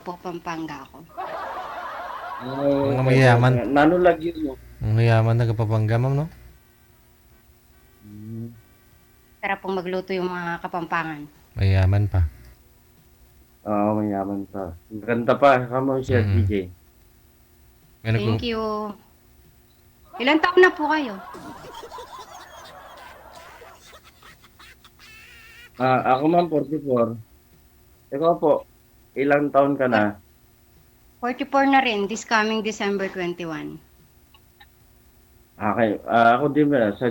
po, Pampanga ako. Mga mayayaman. Nanulag yun mo. Mga mayayaman na Kapampangan, ma'am, no? Sarap pong magluto yung mga Kapampangan. Mayayaman pa. Oo, mayaman pa. Ganda pa. Kamo siya, Mm. DJ. May Thank you. Ilan taon na po kayo? Ako ma'am, 44. Ikaw po, ilang taon ka na? 44 na rin, this coming December 21. Okay, ako din ba, sa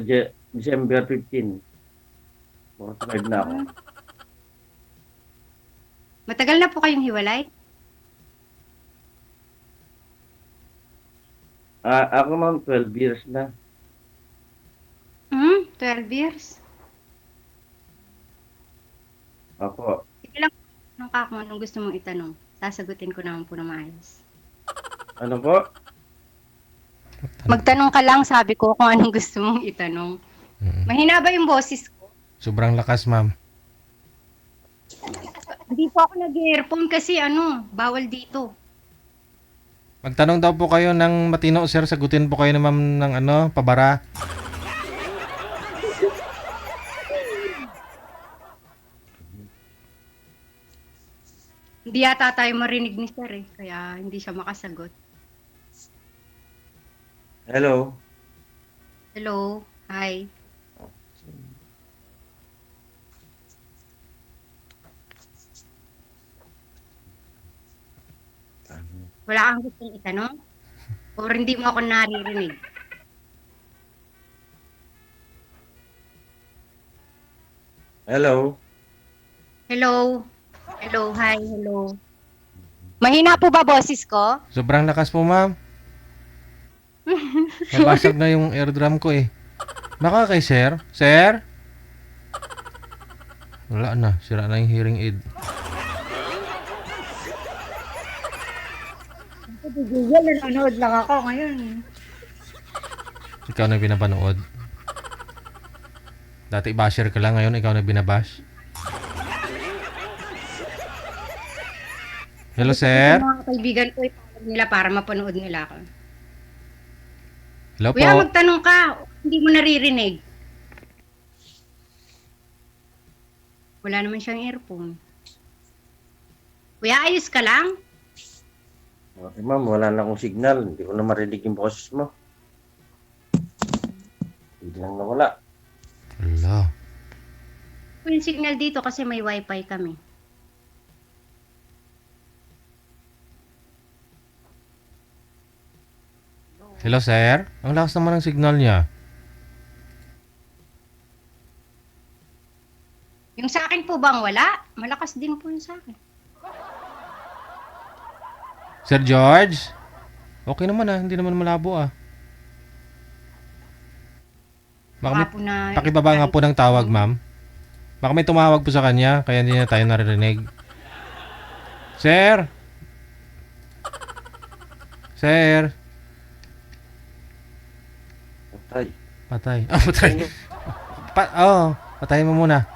December 15. 45 na ako. Matagal na po kayong hiwalay? Ako ma'am, 12 years na. 12 years? Ako, Sige lang, tanong ka kung anong gusto mong itanong. Sasagutin ko naman po na maayos. ano po? Magtanong ka lang, sabi ko, kung anong gusto mong itanong. Mm. Mahina ba yung boses ko? Sobrang lakas, ma'am. Hindi po ako nag-earphone kasi bawal dito. Magtanong daw po kayo ng matino, sir. Sagutin po kayo ng ma'am ng pabara. Hindi yata tayo marinig ni Sir kaya hindi siya makasagot. Hello? Hello, hi. Wala kang gustong itanong? Or hindi mo ako naririnig? Hello? Hello? Hello, hi, hello. Mahina po ba boses ko? Sobrang lakas po, ma'am. Nabasag na yung eardrum ko eh. Baka kay sir? Sir? Wala na. Sira na yung hearing aid. Google, nanonood lang ako ngayon. Ikaw na pinapanood. Dati basher ka lang, ngayon ikaw na binabash. Hello, sir? Mga kaibigan ko, ipapag nila para mapanood nila ako. Hello po. Kuya, magtanong ka. Hindi mo naririnig. Wala naman siyang earphone. Kuya, ayos ka lang? Okay ma'am, wala na akong signal. Hindi ko na marinig yung boses mo. Biglang nawala. Hala. Yung signal dito kasi may wifi kami. Hello, sir? Ang lakas naman ng signal niya. Yung sa akin po bang wala? Malakas din po yung sa akin. Sir George? Okay naman hindi naman malabo Baka may, Baka po na... pakibaba nga po ng tawag, ma'am. Baka may tumawag po sa kanya, kaya hindi na tayo naririnig. Sir? Sir? Patay. Patay. Patay. Patayin mo muna.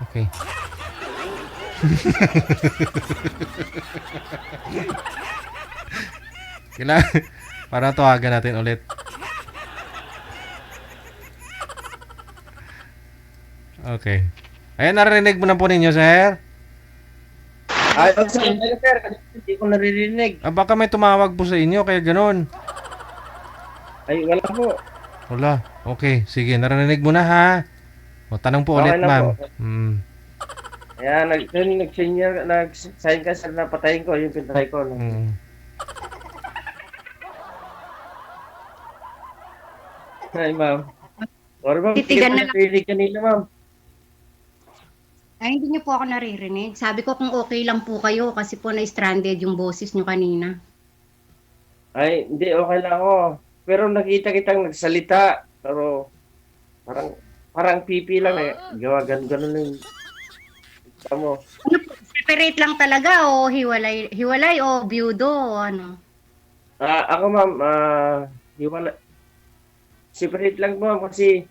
Okay. Kailangan, para tawagan natin ulit. Okay. Ayan, narinig mo na po ninyo, sir? Sir, hindi ko naririnig. Baka may tumawag po sa inyo, kaya ganun. Ay, wala po. Wala. Okay, sige, narinig mo na ha. O, tanong po ulit, Okay na ma'am. po. Kaya nag-sign ka sir na patayin ko yung pinatay ko. No? Ay, ma'am. Sorry ma'am, Titigan na lang. naririnig kanina ma'am. Ay, hindi niyo po ako naririnig. Sabi ko kung okay lang po kayo kasi po na-stranded yung boses niyo kanina. Ay, hindi, okay lang ako. Pero nakita kitang nagsalita. Pero parang pipi lang eh. Gawa ganun yung mo. Ano po, separate lang talaga o hiwalay o byudo o ano? Ako ma'am, separate lang po kasi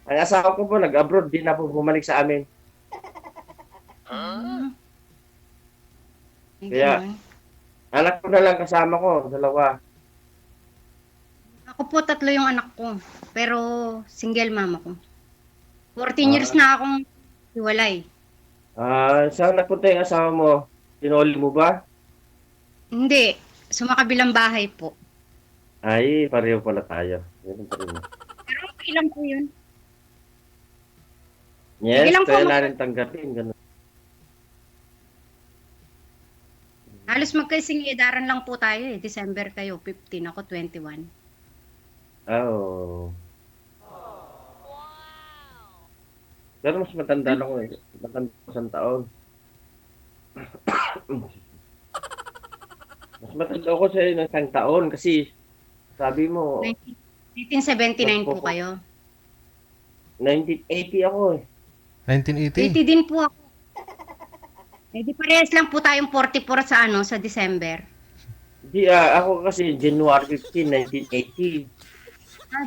ang asawa ko po nag-abroad, din na po bumalik sa amin. Ay, Kaya, ganun. Anak ko na lang kasama ko, dalawa. Ako po 3 yung anak ko. Pero single mama ko. 14 years Ah, na akong hiwalay. saan nagpunta yung asawa mo? Tinoli mo ba? Hindi, sumakabilang bahay po. Ay, pareho pala tayo. Ganun pa rin. Pero okay lang po yun. Sige Yes, lang po, kaya natin tanggapin. Ganun. halos magkaising edaran lang po tayo eh. December kayo, 15, ako 21. Oh. Pero mas matanda lang ako eh. Matanda ko 1 taon. Mas matanda ako sa'yo ng 1 taon kasi sabi mo, 1979 po magpo- kayo. 1980 ako eh. 1980. 80 din po ako. Eh di parehas lang po tayong 44 sa sa December. Di, ako kasi January 15, 1980.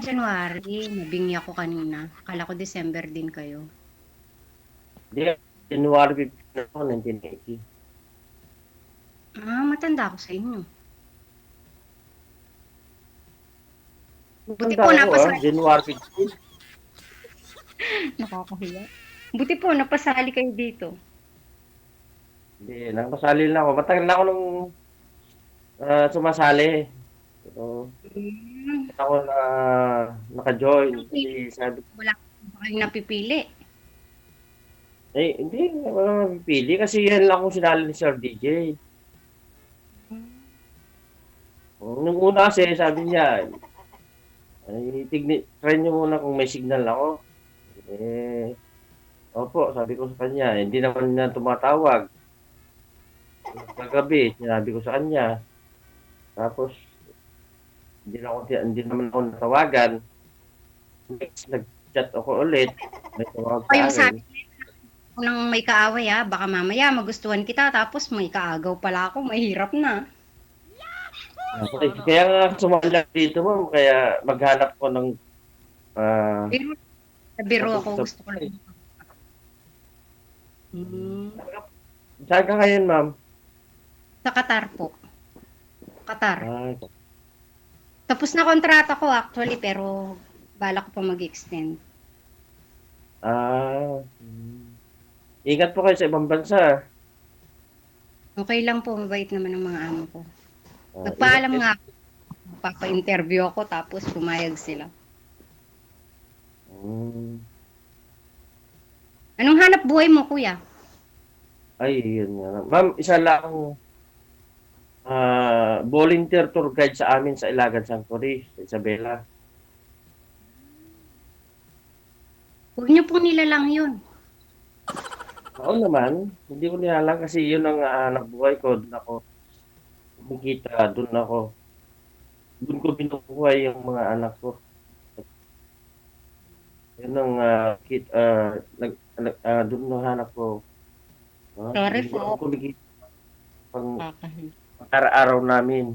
January. Nabingi ako kanina. Akala ko December din kayo. Di, January 15 ako, 1980. Matanda ako sa inyo. Buti Matanda po ako napasali. January 15. Nakakahiya. Buti po napasali kayo dito. Hindi, nakasali na ako. Matagal na ako nung sumasali. Pero ako na naka-join. Kasi sabi Wala kayong napipili. hindi wala mapipili kasi yan lang kung sinali ni Sir DJ. Nung una kasi sabi niya, ay, try niyo muna kung may signal ako. Eh, opo, sabi ko sa kanya, hindi naman na tumatawag. Kagabi, sinabi ko sa kanya. Tapos, hindi naman ako natawagan. Next, nag-chat ako ulit. May tawag O sa yung akin. sabi ko nang may kaaway baka mamaya magustuhan kita tapos may kaagaw pala ako, mahirap na. Okay, kaya nga sumali dito mo, kaya maghanap ko ng Pero sa biro ako sa- gusto ko lang. Saan ka ngayon, ma'am? Sa Qatar po. Qatar. Ay, Tapos na kontrata ko actually pero bala ko pa mag-extend. Ingat po kayo sa ibang bansa. Okay lang po, mabait naman ang mga amo ko. Ah, Nagpaalam ingat nga ako, papa-interview ako tapos pumayag sila. Hmm. Anong hanap buhay mo, kuya? Ay, yun nga. Ma'am, isa lang volunteer tour guide sa amin sa Ilagan Sanctuary, sa Isabela. Huwag niyo pong nilalang yun. Oo naman, hindi ko nilalang kasi yun ang hanap buhay ko. Doon ako kumikita, doon ko binubuhay yung mga anak ko. Yun ang doon na hanap ko. Sorry Doon ako po. kumikita pang Kakahiya. araw-araw namin.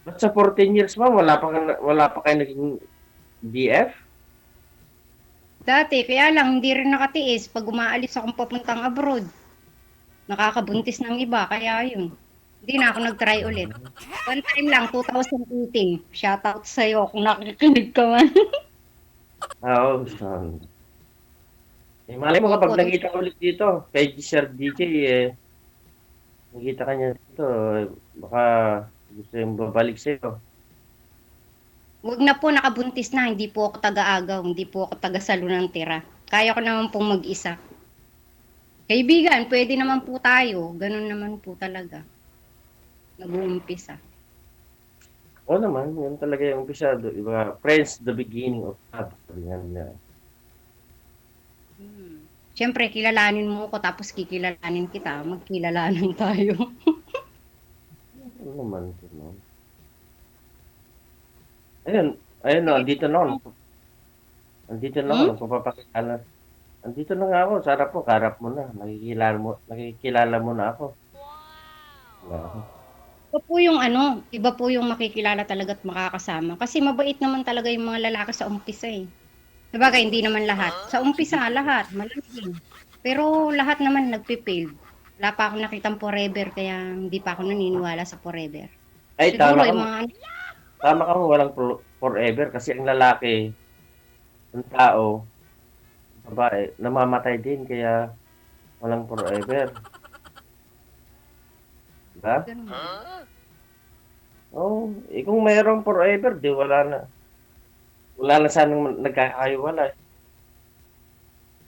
Ba't sa 14 years pa, wala pa kayo naging BF? Dati, kaya lang, hindi rin nakatiis pag umaalis akong papuntang abroad. Nakakabuntis ng iba, kaya yun. Hindi na ako nag-try ulit. One time lang, 2018. Shoutout sa'yo kung nakikinig ka man. Oo, son. Malay mo kapag nakita ulit dito, kay Sir DJ, nakita ka niya dito, baka gusto yung babalik sa'yo. Huwag na po, nakabuntis na. Hindi po ako taga-agaw. Hindi po ako taga-salo ng tira. Kaya ko naman pong mag-isa. Kaibigan, pwede naman po tayo. Ganun naman po talaga. Nag-uumpisa. Oo naman, yun talaga yung umpisa. Diba? Friends, the beginning of love. Sabi nga nila. Siyempre, kilalanin mo ako tapos kikilalanin kita. Magkilalanin tayo. Ano naman, no? Ayun, no, andito na ako. Andito na ako, nagpapakilala. Andito na nga ako, sa harap mo, karap mo na. Nakikilala mo na ako. Wow. Iba po yung makikilala talaga at makakasama. Kasi mabait naman talaga yung mga lalaki sa umpisa eh. Sabagay, hindi naman lahat. Sa umpisa, lahat. Malamig. Pero lahat naman nagpipail. Wala pa akong nakitang forever, kaya hindi pa ako naniniwala sa forever. Ay, Siguro, yung mga ano, tama ka, walang forever kasi ang lalaki, ang tao, babae, namamatay din kaya walang forever. Diba? ganun. Oh, kung mayroong forever, di wala na. Wala na sanang nagkakahiwalay.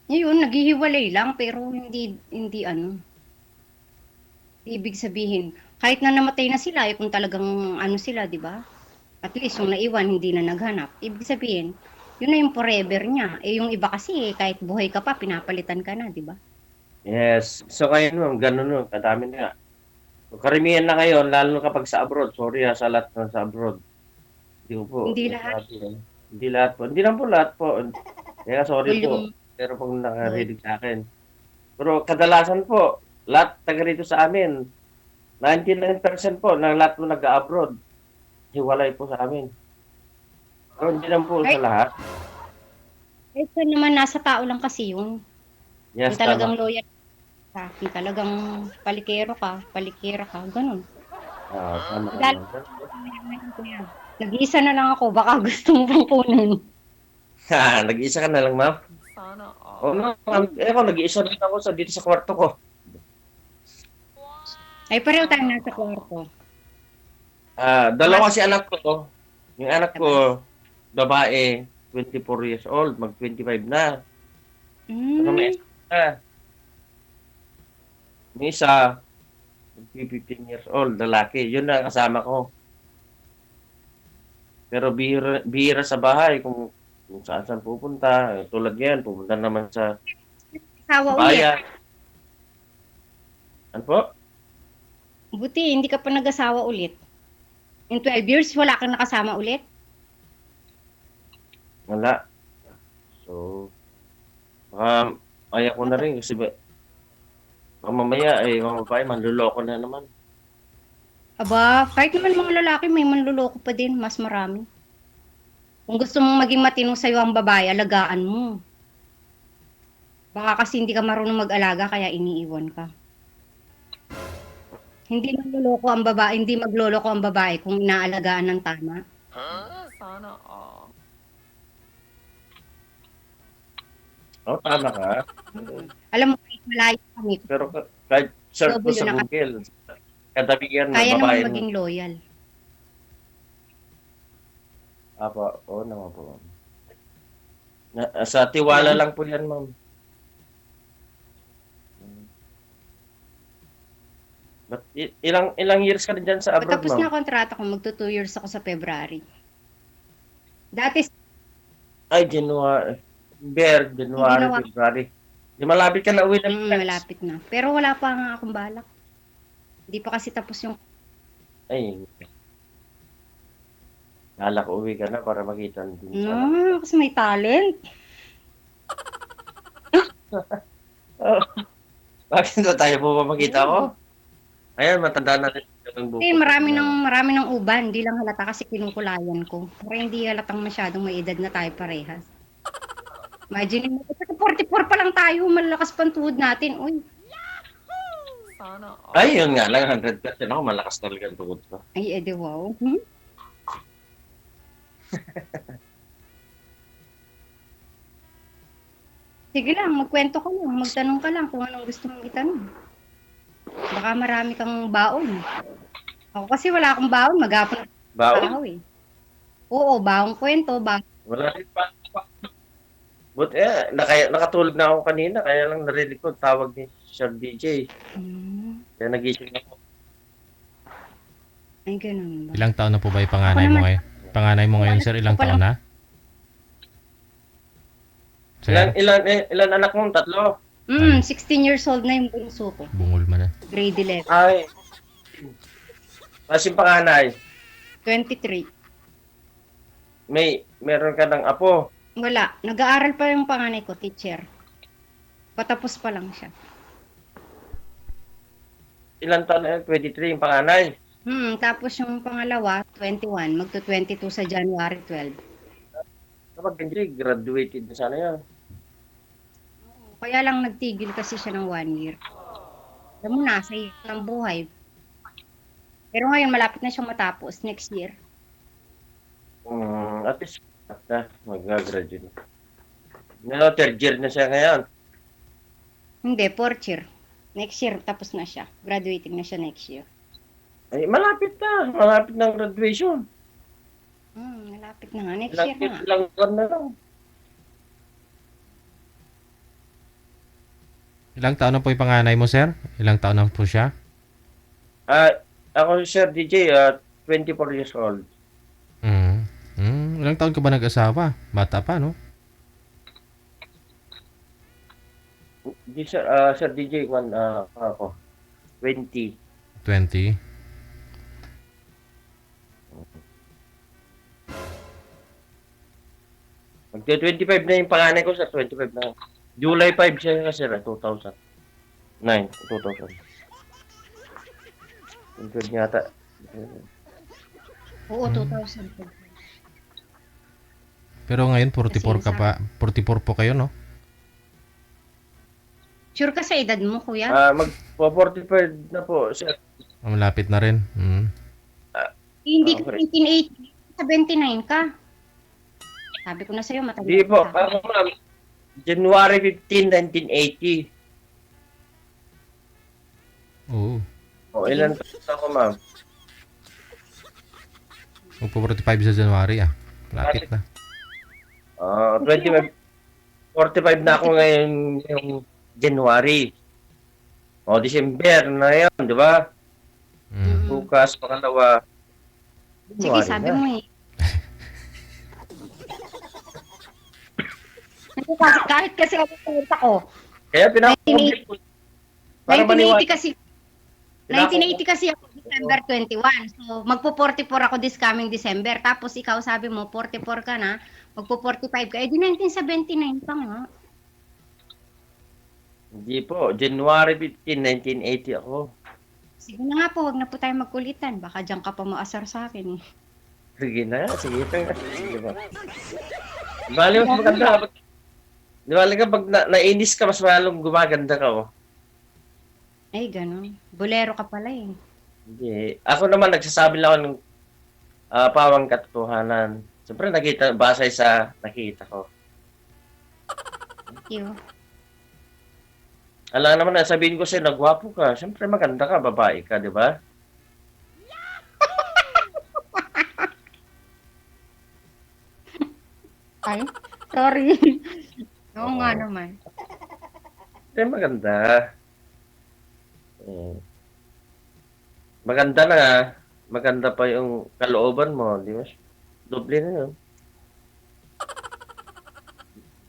Ngayon, naghihiwalay lang, pero hindi ano. Ibig sabihin, kahit na namatay na sila, kung talagang ano sila, di ba? At least yung naiwan, hindi na naghanap. Ibig sabihin, yun na yung forever niya. Yung iba kasi, kahit buhay ka pa, pinapalitan ka na, di ba? Yes. So ngayon, ma'am, ganun nun, kadami na nga. So, karamihan na ngayon, lalo na kapag sa abroad. Sorry sa lahat na sa abroad. Hindi ko po. Hindi lahat. Sabi, Hindi lahat po. Hindi lang po lahat po. Kaya sorry Well, yung po. Pero pag nakarinig sa akin. Pero kadalasan po, lahat taga rito sa amin, 99% po ng lahat po nag-abroad, hiwalay po sa amin. Pero hindi lang po sa kahit, lahat. kahit pa naman nasa tao lang kasi yun. Yes, Yung talagang tama. loyal ka, yung talagang palikera ka, ganun. Tama ka Dahil naman. nag-iisa na lang ako, baka gusto mo pang kunin. Nag-iisa ka na lang, ma'am? Oo, no, ma'am. Ako, nag-iisa lang ako dito sa kwarto ko. Ay, pareho tayo nasa kwarto. Dalawa kasi anak ko. Yung anak ko, babae, 24 years old, mag-25 na. Saka may Hmm, isa. May isa, mag-15 years old, lalaki. Yun na kasama ko. Pero bihira sa bahay kung saan saan pupunta. Tulad ngayon, pupunta naman sa asawa ulit. bayan. Ano po? Buti, hindi ka pa nag-asawa ulit. In 12 years, wala kang nakasama ulit? Wala. So, baka ayaw ko na rin kasi baka mamaya mga babae, manluloko na naman. Aba, kahit naman mga lalaki, may manluloko pa din, mas marami. Kung gusto mong maging matino sa'yo ang babae, alagaan mo. Baka kasi hindi ka marunong mag-alaga, kaya iniiwan ka. Hindi magloloko ang babae, hindi magloloko ang babae kung inaalagaan ng tama. Tama ka. Alam mo, kahit malayo kami, Pero kahit search mo double sa yun, Google, katabihan na kaya babae naman mo. maging loyal. Oo naman po. Sa tiwala Oo. lang po yan, ma'am. But ilang years ka na dyan sa abroad, Patapos ma'am? na kontrata ko, magto 2 years ako sa February. Dati, Ay, January. hindi January, na, February. Di malapit ka na uwi ng Pinas. malapit na. Pero wala pa nga akong balak. Hindi pa kasi tapos yung, Ay, nalak uwi ka na para makita din sa anak. no, kasi may talent. Oh, bakit ba tayo po makita ko? Oo. Ayan, matanda na rin ang Kasi buko. marami ng uban, hindi lang halata kasi kinukulayan ko. Para hindi halatang masyadong may edad na tayo parehas. Imagine mo, 44 pa lang tayo, malakas pang tuhod natin. Uy, Ay, yun nga lang, 100% ako, malakas talaga ang tugod ko. ay edi wow. Hmm? Sige lang, magkwento ka lang, magtanong ka lang kung anong gusto mong itanong. Baka marami kang baon. Ako kasi wala akong baon, maghapon ako Baon? trabaho eh. Oo, baong kwento, baong. Wala rin pa. But nakatulog na ako kanina, kaya lang narinig ko tawag ni Sir DJ. Hmm, Kaya nagising ako. ay ganun ba? Ilang taon na po ba yung Ako panganay mo naman, ngayon? Panganay mo ngayon, sir, ilang ko pa lang, taon na? Sir, Ilan anak mo? Tatlo? 16 years old na yung bunso ko. bungol man na. Grade 11. Ay, yung panganay. 23. Meron ka ng apo. Wala. Nag-aaral pa yung panganay ko, teacher. Patapos pa lang siya. Ilan taon na yun? 23 yung panganay. Tapos yung pangalawa, 21. Magto 22 sa January 12. kapag hindi, graduated na sana yan. Kaya lang nagtigil kasi siya ng 1 year. Alam mo na, sa iyo ng buhay. Pero ngayon, malapit na siyang matapos next year. At least, na, mag-graduate. No, third year na siya ngayon. Hindi, 4th year. Next year, tapos na siya. Graduating na siya next year. Ay, malapit na. Malapit na ang graduation. Malapit na nga. Next year na. Lang na lang. Ilang taon na po yung panganay mo, sir? Ilang taon na po siya? Ako, Sir DJ, 24 years old. Ilang taon ka ba nag-asawa? Bata pa, no? Di, Sir, Sir DJ, ako, 20. 20. Magte-25 na yung panganay ko, Sir. 25 na. July 5 siya kasi, 2009. 2000. 20 yata. Oo, 2000. Pero ngayon, 44 ka pa. 44 po kayo, no? Sure ka sa edad mo, kuya? Mag-45 na po, Sir. Malapit na rin. Hindi ka Okay. 1980. 79 ka. Sabi ko na sa'yo, matanda Di po, ka. ako ma'am, January 15, 1980. Oo. O, ilan taon ako, ma'am? Magpo-45 sa January, ah. Malapit na. 25, 45 na ako ngayon yung January. O, December na yun, di ba? Bukas, pangalawa. Sige, January sabi na. mo eh. Kahit kasi ako sa ko. Kaya pinaka-complete ko. Para 1980 kasi, Pinaka- 1980 kasi ako December 21. So, magpo-44 ako this coming December. Tapos ikaw sabi mo, 44 ka na, magpo-45 ka. Eh di 1979 pa nga. Hindi po, January 15, 1980 ako. Sige na nga po, wag na po tayo magkulitan. Baka diyan ka pa maasar sa akin eh. Sige na, sige na. Sige ba? Bali, mas maganda. Di ba, pag nainis ka, mas lalong gumaganda ka, oh. Ay, ganun. Bolero ka pala eh. Hindi. Ako naman, nagsasabi lang ako ng pawang katotohanan. Siyempre, basay sa nakita ko. Thank you. Alam naman na, sabihin ko sa'yo, nagwapo ka. Siyempre, maganda ka, babae ka, di ba? Ay, sorry. Oo nga naman. Siyempre, maganda. Maganda na, maganda pa yung kalooban mo, di ba? Doble na yun.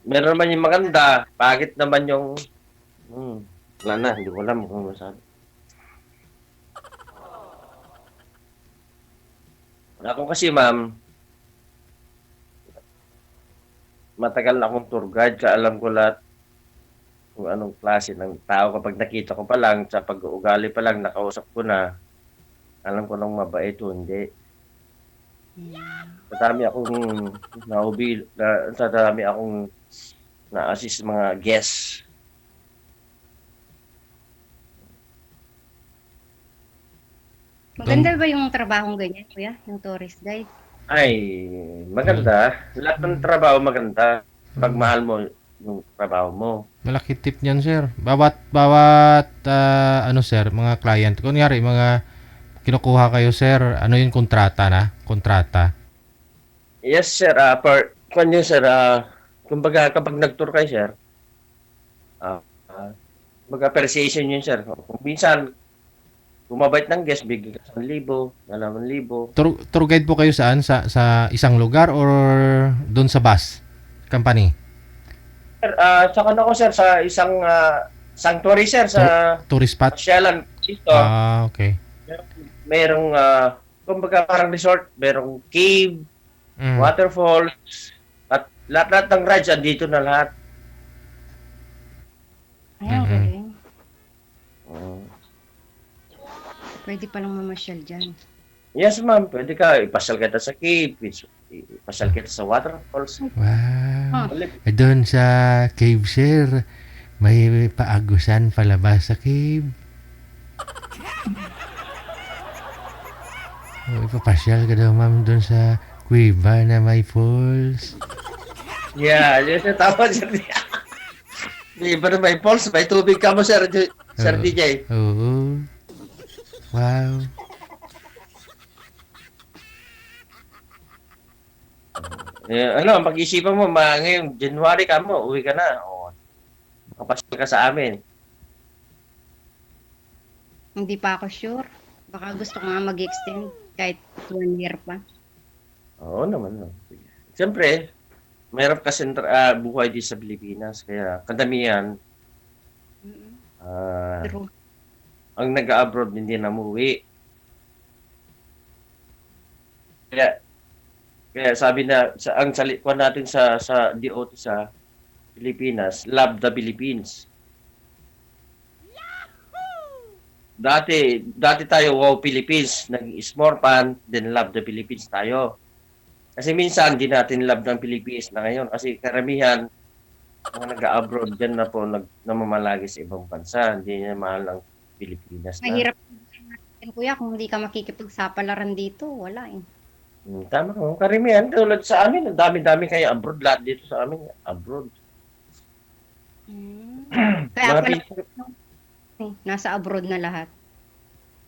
Meron naman yung maganda, pangit naman yung wala na, hindi ko alam kung masabi. Ako kasi, ma'am, matagal na akong tour guide, kaya alam ko lahat kung anong klase ng tao. Kapag nakita ko pa lang, sa pag-uugali pa lang, nakausap ko na, alam ko nang mabait o hindi. Sa dami akong sa dami akong na-assist mga guests. Maganda ba yung trabahong ganyan, kuya? Yung tourist guide? Ay, maganda. Lahat ng trabaho maganda. Pag mahal mo yung trabaho mo. Malaki tip niyan, sir. Bawat ano, sir, mga client. Kunyari, mga kinukuha kayo, sir, ano yung kontrata na? Kontrata. Yes, sir. Kung sir, kumbaga kapag nag-tour kayo, sir, mag-appreciation yun, sir. Kung minsan, kumabait ng guest, bigyan ka 1,000, 2,000. Tour guide po kayo saan? Sa isang lugar or doon sa bus company? Sir, saka na ko, sir, sa isang sanctuary, sir, sa Tourist spot? Pasyalan. Dito, Okay. merong, kumbaga parang resort, merong cave, waterfalls, at lahat-lahat ng rides, andito na lahat. Ay, ang galing. Uh, Pwede palang mamasyal dyan. Yes, ma'am. Pwede ka. Ipasyal kita sa cave. Ipasyal kita sa waterfalls. Wow. Ulit. Doon sa cave, sir, may paagusan palabas sa cave. Ipapasyal ka daw, ma'am, doon sa kuweba na may falls. Yeah, yes, tama, sir. Di ba na may falls? May tubig ka mo, sir, sir Oo. DJ. Oo. Wow. Ano, pag-isipan mo, ngayon, January ka mo, uwi ka na. O, kapasyal ka sa amin. Hindi pa ako sure. Baka gusto ko nga mag-extend kahit 1 year pa. Oo naman. No. Sige. Siyempre, mayroon kasi buhay di sa Pilipinas. Kaya kadamihan, True. ang nag-abroad hindi na umuwi. Kaya sabi na, ang salikuan natin sa DOT sa Pilipinas, love the Philippines. Dati tayo, wow Philippines, naging Smorpan, then love the Philippines tayo. Kasi minsan, di natin love ng Philippines na ngayon. Kasi karamihan, mga nag-abroad dyan na po, namamalagi sa ibang bansa. Hindi na mahal ang Pilipinas na. Mahirap yan, kuya, kung hindi ka makikipagsapalaran dito. Wala eh. Tama ko. Karamihan, tulad sa amin, ang dami-dami kayo abroad. Lahat dito sa amin, abroad. Kaya Mga pala, pinsan, nasa abroad na lahat.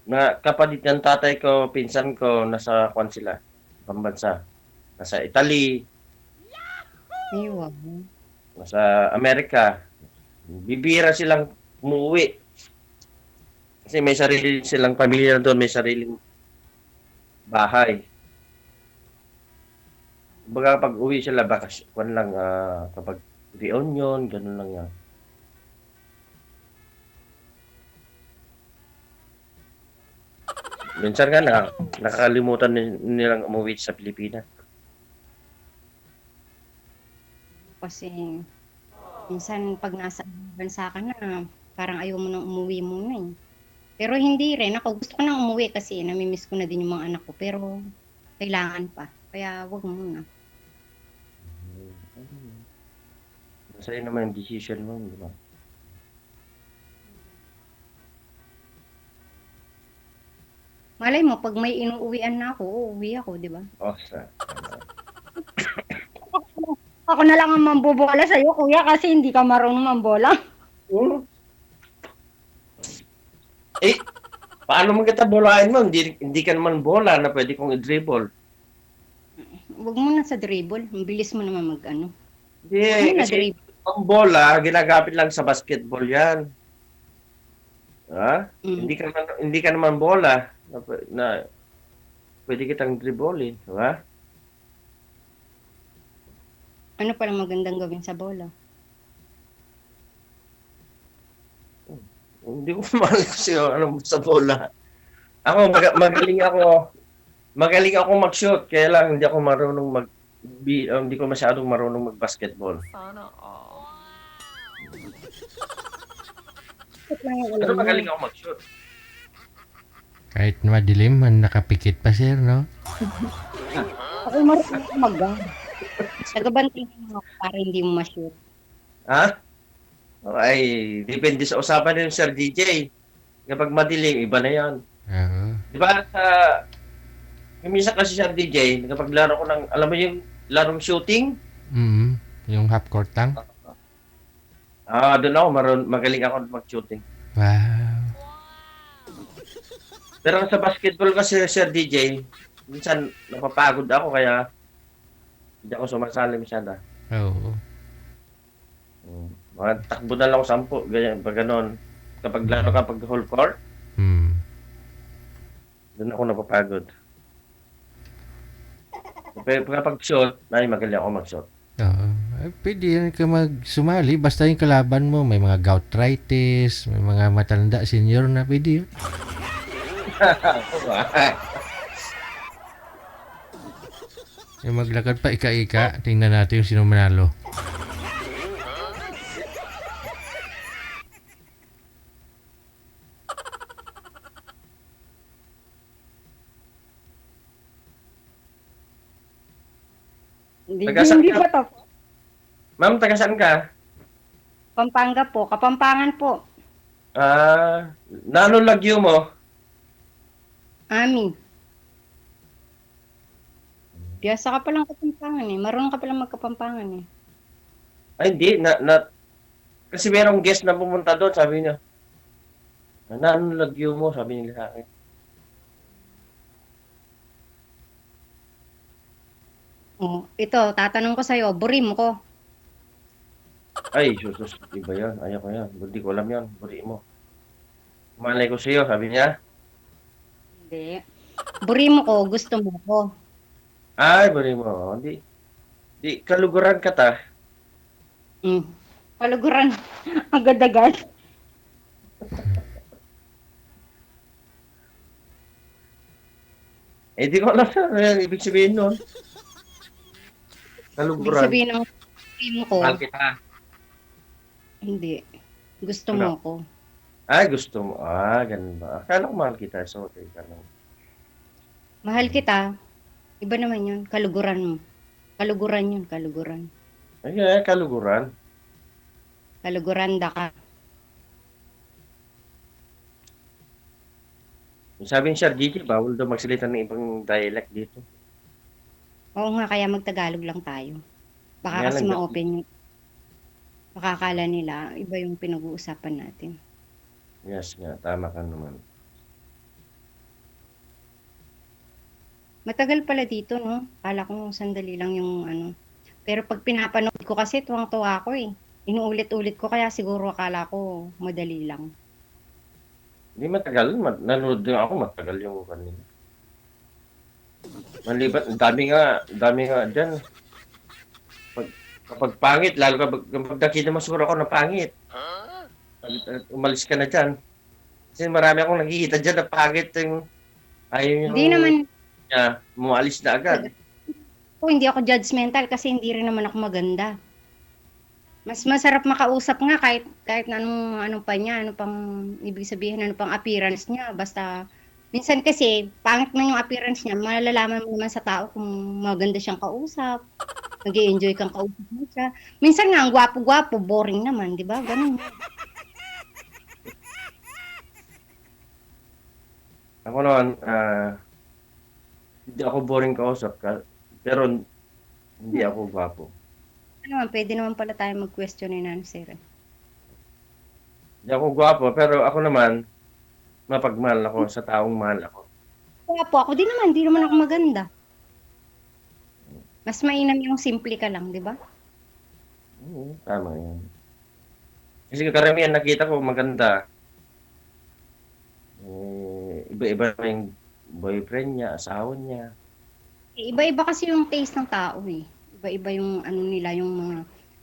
na kapatid ng tatay ko, pinsan ko, nasa kwan sila, pambansa. Nasa Italy, Ay, wow. nasa Amerika. Bibira silang umuwi. Kasi may sarili silang pamilya doon, may sariling bahay. Baga pag uwi sila, kwan lang, kapag reunion, ganun lang yan. Minsan nga nakakalimutan nilang umuwi sa Pilipinas. Kasi, minsan pag nasa bansa ka na, parang ayaw mo nang umuwi muna eh. Pero hindi rin. Ako gusto ko nang umuwi kasi namimiss ko na din yung mga anak ko. Pero, kailangan pa. Kaya, wag muna. Masaya naman yung decision mo, di ba? Malay mo, pag may inuuwian na ako, uuwi ako, di ba? Oh, Ako na lang ang mambobola sa'yo, kuya, kasi hindi ka marunong mambola. Eh, paano mo kita bolahin mo? Hindi ka naman bola na pwede kong i-dribble. Huwag mo na sa dribble. Ang bilis mo naman mag-ano. Hindi, Huwag mo na kasi dribble. ang bola, ginagamit lang sa basketball yan. Ha? Hindi ka naman bola na pwede kitang dribblein, di ba? Ano palang magandang gawin sa bola? Hindi ko mahal kasi ano sa bola. Ako magaling ako mag-shoot, kaya lang hindi ako marunong hindi ko masyadong marunong mag-basketball. Pero magaling ako mag-shoot. Kahit madilim, nakapikit pa, sir, no? Ako marunong mag-gang. Tagabanting mo para hindi mo ma-shoot. Ha? Ay, depende sa usapan ng Sir DJ. Kapag madilim, iba na yan. Oo. Di ba yung minsan kasi Sir DJ, kapag laro ko alam mo yung larong shooting? Yung half court lang? Doon ako, magaling ako mag-shooting. Wow. Pero sa basketball kasi Sir DJ, minsan napapagod ako kaya hindi ako sumasali masyado. Oo. Mga takbo na lang ako 10, ganyan, pag ganon. Kapag laro ka pag whole court, doon ako napapagod. Pero kapag shot, magaling ako mag-shot. Oo. Pwede yan ka magsumali. Basta yung kalaban mo, may mga gout arthritis, may mga matanda, senior na, pwede yun. Yung maglakad pa ika-ika, tingnan natin yung sino manalo. Taga-saan Hindi ka? pa to. Ma'am, taga saan ka? Pampanga po. Kapampangan po. Nano lagyo mo? Ami. Piyasa ka palang kapampangan eh. Marunong ka palang magkapampangan eh. Ay, hindi. Kasi merong guest na pumunta doon, sabi niya. Nano lagyo mo? Sabi nila sa akin. Oh, ito, tatanong ko sa'yo, burim ko. Ay, susus, iba yan. Ayoko yan. Hindi ko alam yan. Buri mo. Malay ko sa'yo, sabi niya. Hindi. Burim ko, gusto mo ko. Ay, buri mo. Di, kaluguran ka ta. Mm. Paluguran. Agad-agad. Di ko alam ano yan. Ibig sabihin nun. Ibig Kaluguran. sabihin ng burim ko, Mahal kita. hindi. Gusto Ano? mo ko. Ay, gusto mo. Ganun ba? Akala ko mahal kita. Sorry ka lang. Mahal kita. Iba naman yun. Kaluguran mo. Kaluguran yun. Kaluguran. Ay, kaluguran. Kaluguranda ka. Sabi ni Sir Gigi, bawal daw magsalita ng ibang dialect dito. Oo nga, kaya magtagalog lang tayo. Baka Kaya kasi lang, ma-open yung makakala nila, iba yung pinag-uusapan natin. Yes nga, tama ka naman. Matagal pala dito, no? Kala ko sandali lang yung ano. Pero pag pinapanood ko kasi, tuwang-tuwa ako eh. Inuulit-ulit ko, kaya siguro akala ko madali lang. Hindi matagal, nanonood din ako, matagal yung kanina. Maliban, dami nga dyan. Kapag pangit, lalo kapag nakita mo siguro ako na pangit. Umalis ka na dyan. Kasi marami akong nakikita dyan na pangit yung ayaw yung Hindi naman, niya, mualis na agad. hindi ako judgmental kasi hindi rin naman ako maganda. Mas masarap makausap nga kahit na ano pa niya, ano pang ibig sabihin, ano pang appearance niya. Basta minsan kasi pangit man yung appearance niya, malalaman mo naman sa tao kung maganda siyang kausap. Nag-enjoy kang kausap mo siya. Minsan nga ang gwapo-gwapo, boring naman, 'di ba? Ganun. Ako naman, hindi ako boring kausap pero hindi ako gwapo. Ano naman, pwede naman pala tayo mag-question and answer. Hindi ako gwapo, pero ako naman, mapagmahal ako sa taong mahal ako. Gwapo ako din naman, di naman ako maganda. Mas mainam yung simple ka lang, 'di ba? Tama yan. Kasi karamihan nakita ko maganda. Iba-iba na yung boyfriend niya, asawa niya. Iba-iba kasi yung taste ng tao eh. Iba-iba yung ano nila, yung mga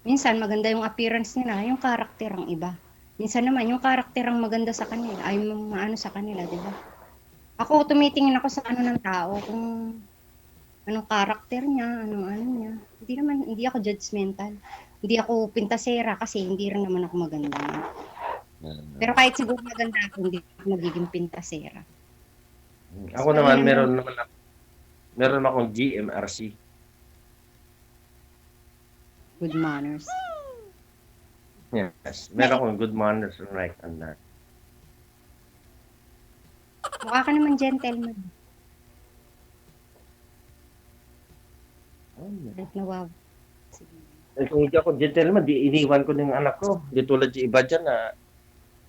minsan maganda yung appearance nila, yung karakter ang iba. Minsan naman yung karakter ang maganda sa kanila, ay maano sa kanila, 'di ba? Ako tumitingin ako sa ano ng tao, kung anong karakter niya, ano niya. Hindi ako judgmental. Hindi ako pintasera kasi hindi rin naman ako maganda. Pero kahit siguro maganda ako, hindi ako magiging pintasera. Ako naman, meron akong GMRC. Good manners. Yes. Meron akong good manners, right and that. Mukha ka naman gentleman. Kahit nawawa. Sige. Kung hindi ako gentleman, di iniwan ko ng anak ko. Di tulad yung iba dyan na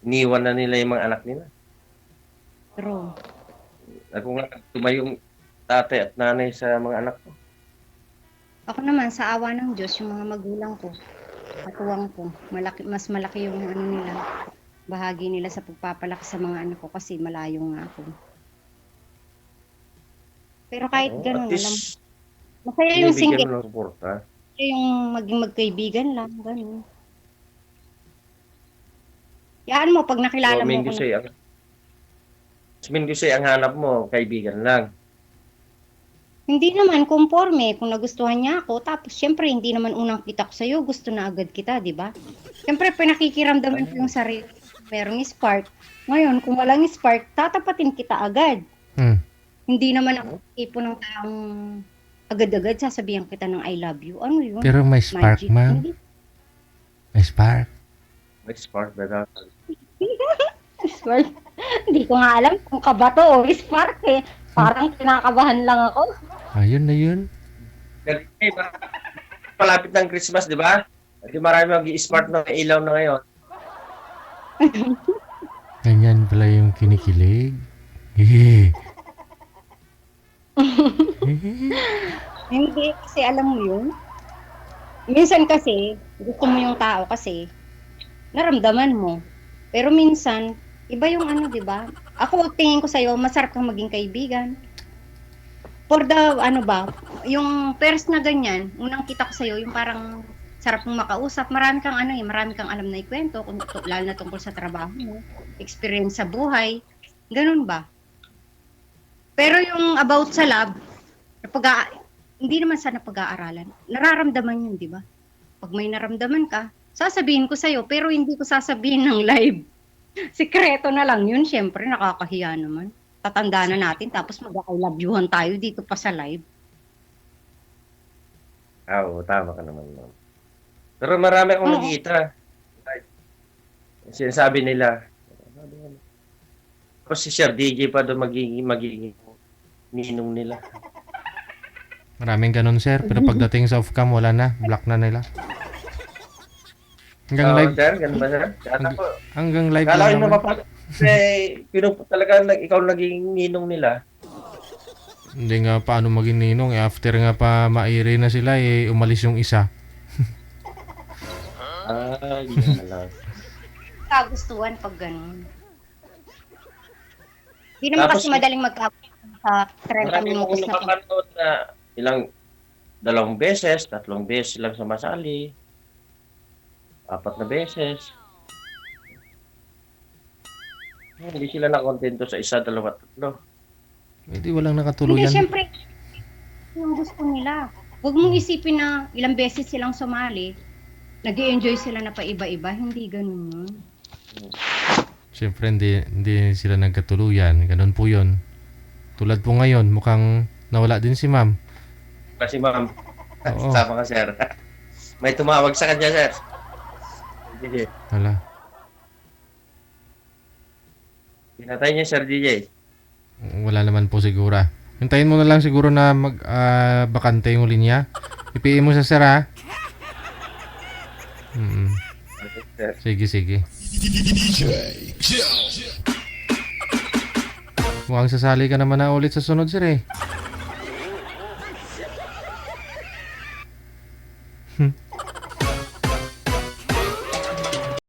iniwan na nila yung mga anak nila. True. Ako nga, tumayong tatay at nanay sa mga anak ko. Ako naman, sa awa ng Diyos, yung mga magulang ko, katuwang ko, mas malaki yung ano nila, bahagi nila sa pagpapalaki sa mga anak ko kasi malayo nga ako. Pero kahit ganun, At least, masaya yung binibigyan single, mo ng suporta. yung maging magkaibigan lang, ganun. Yaan mo, pag nakilala So, mo Minggusay ang hanap mo, kaibigan lang. hindi naman conforme kung nagustuhan niya ako. Tapos, syempre, hindi naman unang kita ko sa'yo. Gusto na agad kita, di ba? Syempre, pinakikiramdaman ko yung sarili. Merong spark. Ngayon, kung walang spark, tatapatin kita agad. Hmm. Hindi naman ako tipo ng taong agad-agad sasabihan kita ng I love you. Ano yun? Pero may spark, Magic. ma'am. Hindi. May spark. May spark ba daw? Spark. Hindi ko nga alam kung kabato o spark eh. Parang kinakabahan lang ako. Ayun na yun. Eh, palapit ng Christmas, di ba? Di marami mag-i-smart ng ilaw na ngayon. Ganyan pala yung kinikilig. Hehe. Hindi, kasi alam mo yun. Minsan kasi, gusto mo yung tao kasi, naramdaman mo. Pero minsan, iba yung ano, di ba? Ako, tingin ko sa'yo, masarap kang maging kaibigan. For the, ano ba, yung first na ganyan, unang kita ko sa'yo, yung parang sarap mong makausap, marami kang ano eh, marami kang alam na ikwento, lalo na tungkol sa trabaho mo, experience sa buhay, ganun ba? Pero yung about sa love, hindi naman sa napag-aaralan, nararamdaman yun, di ba? Pag may naramdaman ka, sasabihin ko sa'yo, pero hindi ko sasabihin ng live. Sikreto na lang yun, syempre, nakakahiya naman. Tatanda na natin, tapos mag-I love you-han tayo dito pa sa live. Oo, tama ka naman, ma'am. Pero marami akong Oo. nakikita. Sinasabi nila. Tapos si Sir DJ pa doon magiging ninong nila. Maraming ganun, sir. Pero pagdating sa off-cam, wala na. Block na nila. Hanggang Oo, live. sir, ganun ba, sir? Kala ko, Hanggang live kala ko lang yung naman. napapag... Kasi, talaga ikaw naging ninong nila. Hindi nga paano maging ninong. After nga pa maire na sila, umalis yung isa. Yun na lang. Kagustuhan pag ganun. Hindi naman Tapos, kasi madaling magkagustuhan sa 30 Marami minutos akong na pag... napapanood na dalawang beses, tatlong beses lang sumasali. 4 na beses. Hindi sila nakontento sa 1, 2, 3. Hindi walang Hindi, nakatuluyan. syempre, yung gusto nila. Huwag mong isipin na ilang beses silang sumali, nag-i-enjoy sila na paiba-iba. Hindi ganun yun. Siyempre, hindi sila nagkatuluyan. Ganun po yun. Tulad po ngayon, mukhang nawala din si ma'am. Kasi ma'am, Oo. tama ka sir. May tumawag sa kanya sir. DJ. Wala. Pinatay niya Sir DJ. Wala naman po siguro. Hintayin mo na lang siguro na bakante yung linya. I-PM mo sa sir, ha? Sir. Sige. Mukhang sasali ka naman na ulit sa sunod, sir, eh.